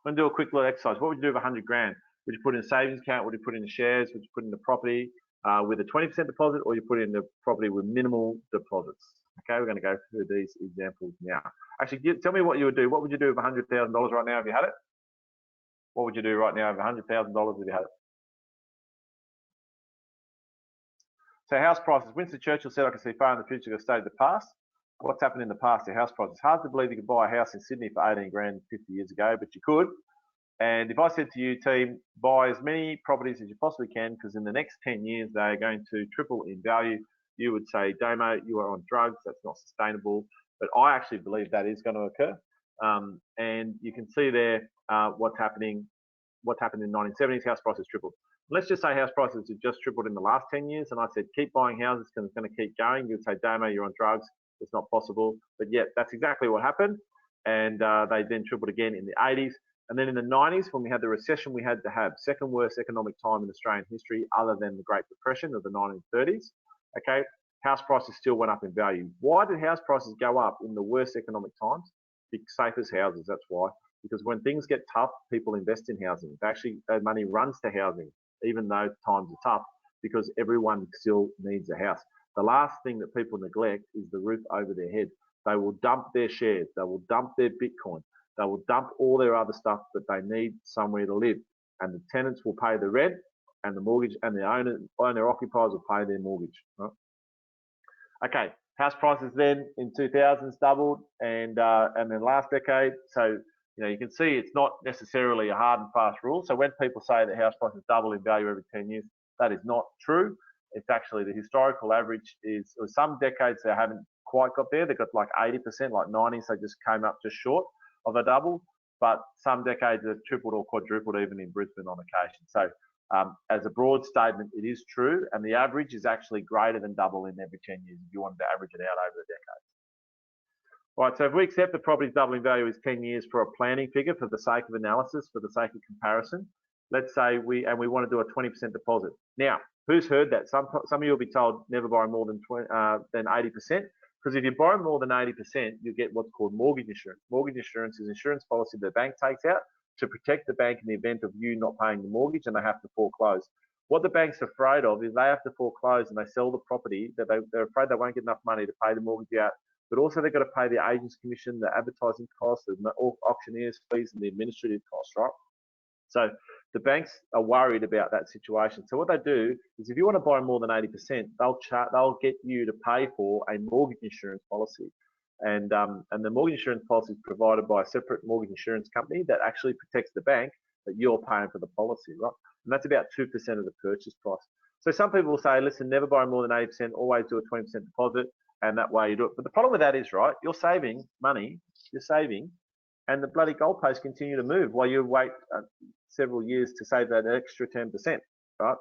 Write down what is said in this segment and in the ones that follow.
I'm going to do a quick little exercise. What would you do with 100 grand? Would you put in a savings account? Would you put in the shares? Would you put in the property with a 20% deposit, or you put in the property with minimal deposits? Okay, we're going to go through these examples now. Actually, tell me what you would do. What would you do with $100,000 right now if you had it? What would you do right now with $100,000 if you had it? So house prices. Winston Churchill said, I can see far in the future, going to stay in the past. What's happened in the past to house prices? It's hard to believe you could buy a house in Sydney for 18 grand 50 years ago, but you could. And if I said to you, team, buy as many properties as you possibly can, because in the next 10 years, they're going to triple in value, you would say, Damo, you are on drugs. That's not sustainable. But I actually believe that is going to occur. And you can see there what happened in the 1970s, house prices tripled. Let's just say house prices have just tripled in the last 10 years. And I said, keep buying houses because it's going to keep going. You'd say, Damo, you're on drugs. It's not possible. But yet, that's exactly what happened. And they then tripled again in the 80s. And then in the 90s, when we had the recession we had to have, second worst economic time in Australian history other than the Great Depression of the 1930s, okay, house prices still went up in value. Why did house prices go up in the worst economic times? Safe as houses, that's why. Because when things get tough, people invest in housing. Actually, their money runs to housing, even though times are tough, because everyone still needs a house. The last thing that people neglect is the roof over their head. They will dump their shares. They will dump their Bitcoin. They will dump all their other stuff that they need somewhere to live. And the tenants will pay the rent, and the mortgage, and the owner occupiers will pay their mortgage. Right? Okay, house prices then in 2000s doubled, and then last decade. So you can see it's not necessarily a hard and fast rule. So when people say that house prices double in value every 10 years, that is not true. It's actually the historical average is, or some decades they haven't quite got there. They got like 80%, like 90s, they just came up just short of a double, but some decades have tripled or quadrupled even in Brisbane on occasion. So as a broad statement, it is true, and the average is actually greater than double in every 10 years if you wanted to average it out over the decades. All right, so if we accept the property's doubling value is 10 years for a planning figure for the sake of analysis, for the sake of comparison, let's say we want to do a 20% deposit. Now, who's heard that? Some of you will be told never borrow more than 80%. Because if you borrow more than 80%, you get what's called mortgage insurance. Mortgage insurance is insurance policy the bank takes out to protect the bank in the event of you not paying the mortgage and they have to foreclose. What the bank's afraid of is they have to foreclose and they sell the property, that they're afraid they won't get enough money to pay the mortgage out. But also they've got to pay the agent's commission, the advertising costs, the auctioneer's fees, and the administrative costs, right? So the banks are worried about that situation. So what they do is if you want to borrow more than 80%, they'll get you to pay for a mortgage insurance policy. And the mortgage insurance policy is provided by a separate mortgage insurance company that actually protects the bank that you're paying for the policy, right? And that's about 2% of the purchase price. So some people will say, listen, never borrow more than 80%, always do a 20% deposit, and that way you do it. But the problem with that is, right, you're saving money, and the bloody goalposts continue to move while you wait several years to save that extra 10%, right?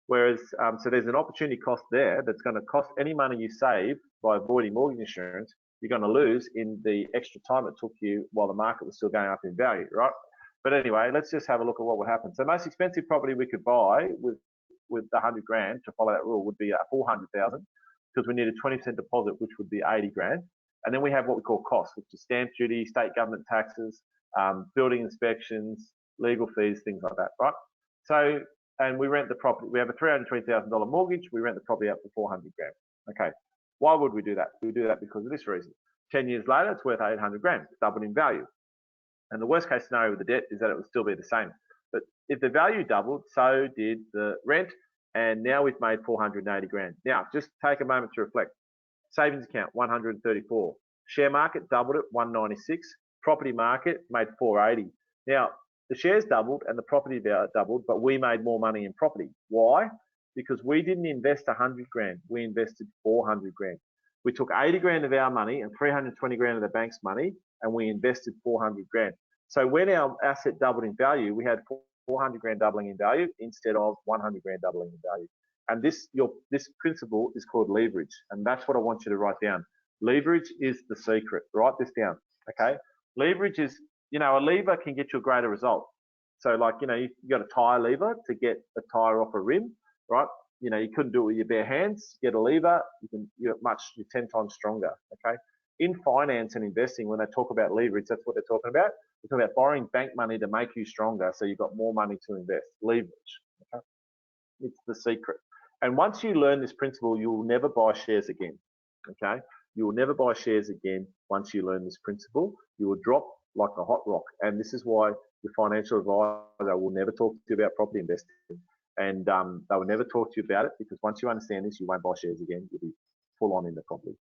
Whereas, so there's an opportunity cost there that's going to cost any money you save by avoiding mortgage insurance, you're going to lose in the extra time it took you while the market was still going up in value, right? But anyway, let's just have a look at what would happen. So most expensive property we could buy with the 100 grand to follow that rule would be 400,000 because we need a 20% deposit, which would be 80 grand. And then we have what we call costs, which is stamp duty, state government taxes, building inspections, legal fees, things like that, right? So, and we rent the property. We have a $320,000 mortgage. We rent the property out for 400 grand. Okay. Why would we do that? We do that because of this reason. 10 years later, it's worth 800 grand. It's doubled in value. And the worst case scenario with the debt is that it would still be the same. But if the value doubled, so did the rent. And now we've made 480 grand. Now, just take a moment to reflect. Savings account, 134. Share market doubled it, 196. Property market made 480. Now, the shares doubled and the property doubled, but we made more money in property. Why? Because we didn't invest 100 grand. We invested 400 grand. We took 80 grand of our money and 320 grand of the bank's money, and we invested 400 grand. So when our asset doubled in value, we had 400 grand doubling in value instead of 100 grand doubling in value. And this principle is called leverage. And that's what I want you to write down. Leverage is the secret. Write this down, okay? Leverage is, a lever can get you a greater result. So like, you got a tire lever to get a tire off a rim, right? You couldn't do it with your bare hands. Get a lever, you're 10 times stronger, okay? in finance and investing, when they talk about leverage, that's what they're talking about. They're talking about borrowing bank money to make you stronger, so you've got more money to invest. Leverage. Okay? It's the secret. And once you learn this principle, you will never buy shares again. Okay? You will never buy shares again once you learn this principle. You will drop like a hot rock. And this is why your financial advisor will never talk to you about property investing. And they will never talk to you about it, because once you understand this, you won't buy shares again. You'll be full on in the property.